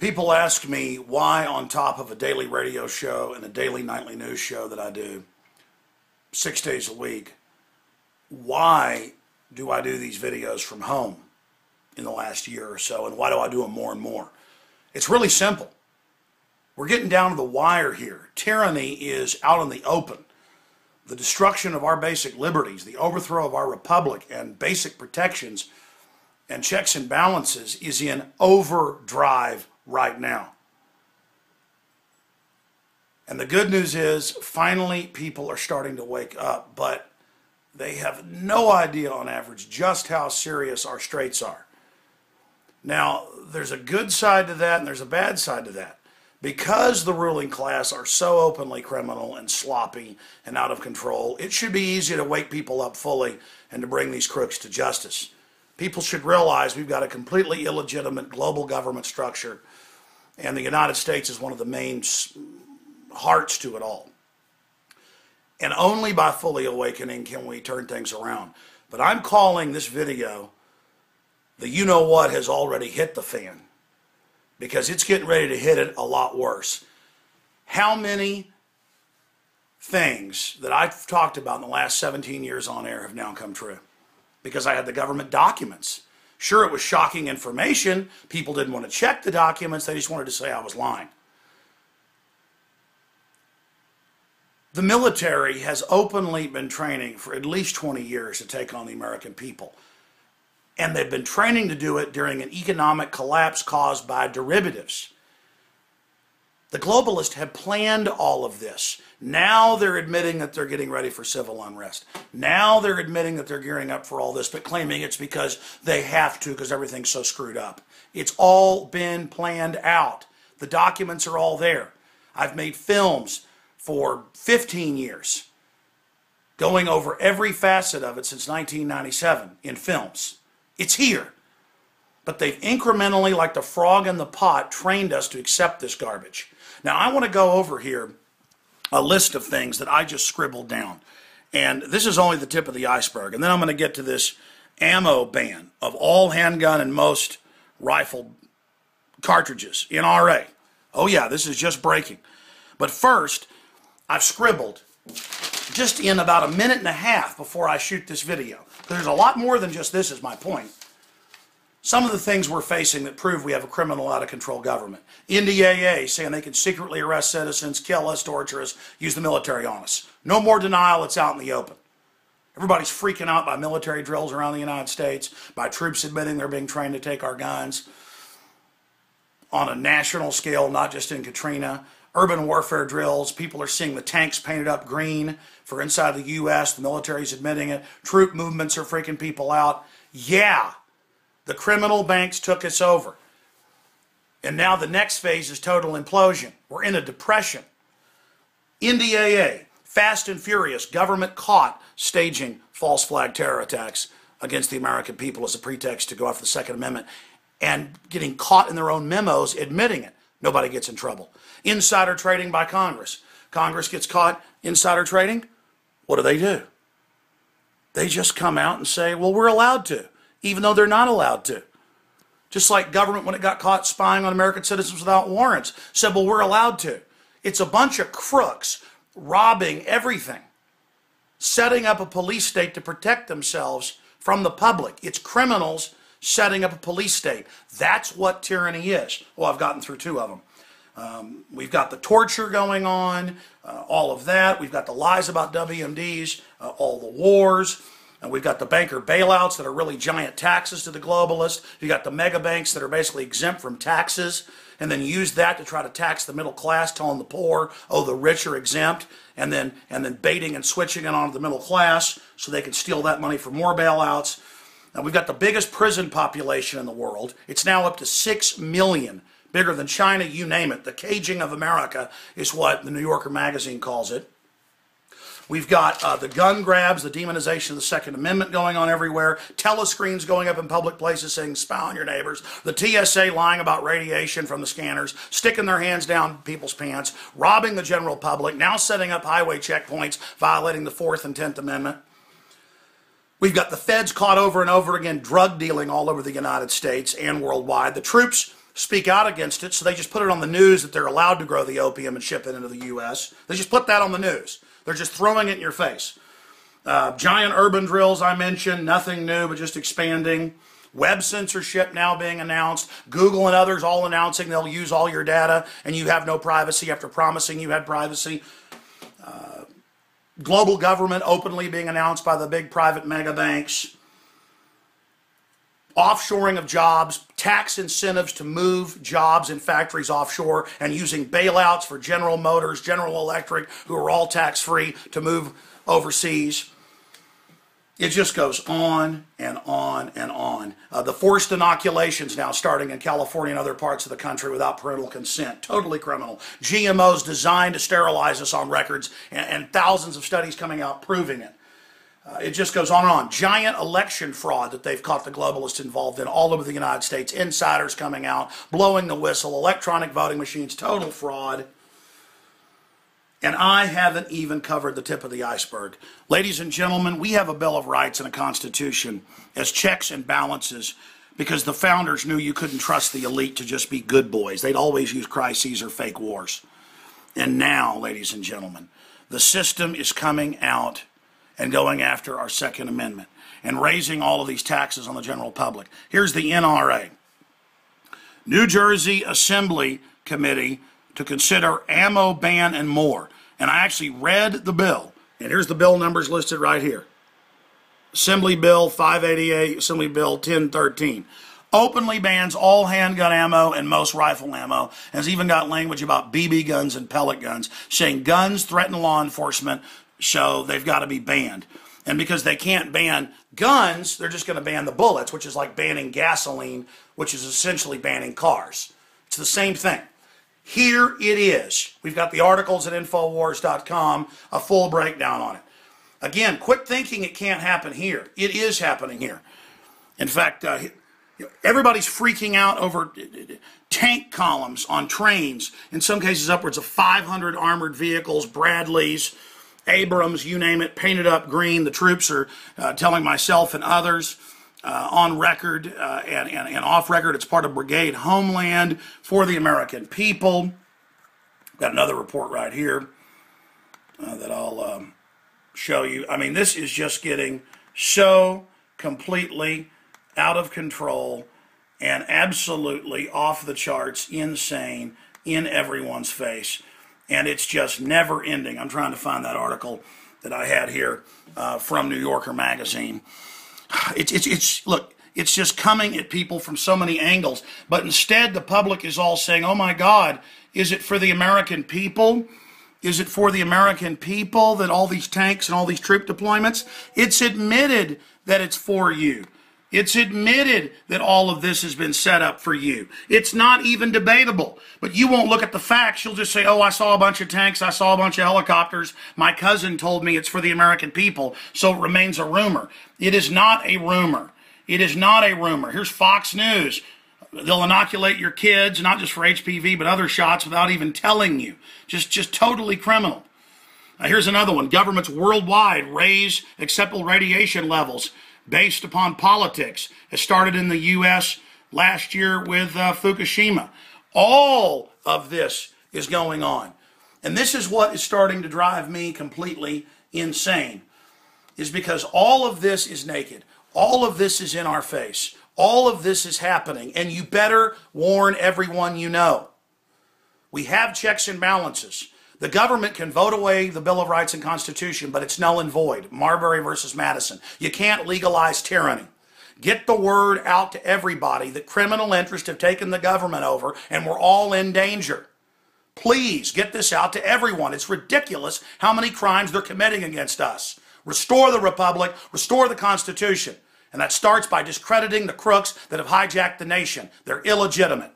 People ask me why, on top of a daily radio show and a daily nightly news show that I do 6 days a week, why do I do these videos from home in the last year or so, and why do I do them more and more? It's really simple. We're getting down to the wire here. Tyranny is out in the open. The destruction of our basic liberties, the overthrow of our republic and basic protections and checks and balances is in overdrive right now. And the good news is, finally, people are starting to wake up, but they have no idea on average just how serious our straits are. Now, there's a good side to that and there's a bad side to that. Because the ruling class are so openly criminal and sloppy and out of control, it should be easy to wake people up fully and to bring these crooks to justice. People should realize we've got a completely illegitimate global government structure, and the United States is one of the main hearts to it all. And only by fully awakening can we turn things around. But I'm calling this video the you-know-what has already hit the fan, because it's getting ready to hit it a lot worse. How many things that I've talked about in the last 17 years on air have now come true? Because I had the government documents. Sure, it was shocking information. People didn't want to check the documents. They just wanted to say I was lying. The military has openly been training for at least 20 years to take on the American people. And they've been training to do it during an economic collapse caused by derivatives. The globalists have planned all of this. Now they're admitting that they're getting ready for civil unrest. Now they're admitting that they're gearing up for all this, but claiming it's because they have to, because everything's so screwed up. It's all been planned out. The documents are all there. I've made films for 15 years, going over every facet of it since 1997 in films. It's here. But they've incrementally, like the frog in the pot, trained us to accept this garbage. Now, I want to go over here a list of things that I just scribbled down. And this is only the tip of the iceberg. And then I'm going to get to this ammo ban of all handgun and most rifle cartridges, NRA. Oh yeah, this is just breaking. But first, I've scribbled just in about a minute and a half before I shoot this video. There's a lot more than just this is my point. Some of the things we're facing that prove we have a criminal, out-of-control government. NDAA saying they can secretly arrest citizens, kill us, torture us, use the military on us. No more denial, it's out in the open. Everybody's freaking out by military drills around the United States, by troops admitting they're being trained to take our guns on a national scale, not just in Katrina. Urban warfare drills, people are seeing the tanks painted up green for inside the U.S., the military's admitting it. Troop movements are freaking people out. Yeah. The criminal banks took us over. And now the next phase is total implosion. We're in a depression. NDAA, Fast and Furious, government caught staging false flag terror attacks against the American people as a pretext to go after the Second Amendment, and getting caught in their own memos admitting it. Nobody gets in trouble. Insider trading by Congress. Congress gets caught insider trading. What do? They just come out and say, well, we're allowed to, even though they're not allowed to. Just like government, when it got caught spying on American citizens without warrants, said, well, we're allowed to. It's a bunch of crooks robbing everything, setting up a police state to protect themselves from the public. It's criminals setting up a police state. That's what tyranny is. Well, I've gotten through 2 of them. We've got the torture going on, all of that. We've got the lies about WMDs, all the wars. And we've got the banker bailouts that are really giant taxes to the globalists. You've got the mega banks that are basically exempt from taxes and then use that to try to tax the middle class, telling the poor, oh, the rich are exempt, and then baiting and switching it onto the middle class so they can steal that money for more bailouts. Now, we've got the biggest prison population in the world. It's now up to 6 million, bigger than China, you name it. The caging of America is what the New Yorker magazine calls it. We've got the gun grabs, the demonization of the Second Amendment going on everywhere, telescreens going up in public places saying spy on your neighbors, the TSA lying about radiation from the scanners, sticking their hands down people's pants, robbing the general public, now setting up highway checkpoints, violating the 4th and 10th Amendment. We've got the feds caught over and over again drug dealing all over the United States and worldwide. The troops speak out against it, so they just put it on the news that they're allowed to grow the opium and ship it into the U.S. They just put that on the news. They're just throwing it in your face. Giant urban drills I mentioned, nothing new, but just expanding. Web censorship now being announced. Google and others all announcing they'll use all your data and you have no privacy after promising you had privacy. Global government openly being announced by the big private mega banks. Offshoring of jobs, tax incentives to move jobs in factories offshore, and using bailouts for General Motors, General Electric, who are all tax-free, to move overseas. It just goes on and on and on. The forced inoculations now starting in California and other parts of the country without parental consent. Totally criminal. GMOs designed to sterilize us on records, and thousands of studies coming out proving it. It just goes on and on. Giant election fraud that they've caught the globalists involved in all over the United States. Insiders coming out, blowing the whistle, electronic voting machines, total fraud. And I haven't even covered the tip of the iceberg. Ladies and gentlemen, we have a Bill of Rights and a Constitution as checks and balances because the founders knew you couldn't trust the elite to just be good boys. They'd always use crises or fake wars. And now, ladies and gentlemen, the system is coming out and going after our Second Amendment and raising all of these taxes on the general public. Here's the NRA. New Jersey Assembly Committee to consider ammo ban and more. And I actually read the bill. And here's the bill numbers listed right here. Assembly Bill 588, Assembly Bill 1013. Openly bans all handgun ammo and most rifle ammo. Has even got language about BB guns and pellet guns, saying guns threaten law enforcement, so they've got to be banned. And because they can't ban guns, they're just going to ban the bullets, which is like banning gasoline, which is essentially banning cars. It's the same thing. Here it is. We've got the articles at Infowars.com, a full breakdown on it. Again, quit thinking it can't happen here. It is happening here. In fact, everybody's freaking out over tank columns on trains, in some cases upwards of 500 armored vehicles, Bradleys, Abrams, you name it, painted up green. The troops are telling myself and others on record and off record, it's part of Brigade Homeland for the American people. Got another report right here that I'll show you. I mean, this is just getting so completely out of control and absolutely off the charts, insane, in everyone's face. And it's just never ending. I'm trying to find that article that I had here from New Yorker magazine. Look, it's just coming at people from so many angles. But instead, the public is all saying, oh my God, is it for the American people? Is it for the American people that all these tanks and all these troop deployments? It's admitted that it's for you. It's admitted that all of this has been set up for you. It's not even debatable. But you won't look at the facts. You'll just say, oh, I saw a bunch of tanks. I saw a bunch of helicopters. My cousin told me it's for the American people. So it remains a rumor. It is not a rumor. It is not a rumor. Here's Fox News. They'll inoculate your kids, not just for HPV, but other shots without even telling you. Just totally criminal. Here's another one. Governments worldwide raise acceptable radiation levels based upon politics. It started in the U.S. last year with Fukushima. All of this is going on. And this is what is starting to drive me completely insane, is because all of this is naked. All of this is in our face. All of this is happening, and you better warn everyone you know. We have checks and balances. The government can vote away the Bill of Rights and Constitution, but it's null and void. Marbury versus Madison. You can't legalize tyranny. Get the word out to everybody that criminal interests have taken the government over and we're all in danger. Please get this out to everyone. It's ridiculous how many crimes they're committing against us. Restore the Republic, restore the Constitution. And that starts by discrediting the crooks that have hijacked the nation. They're illegitimate.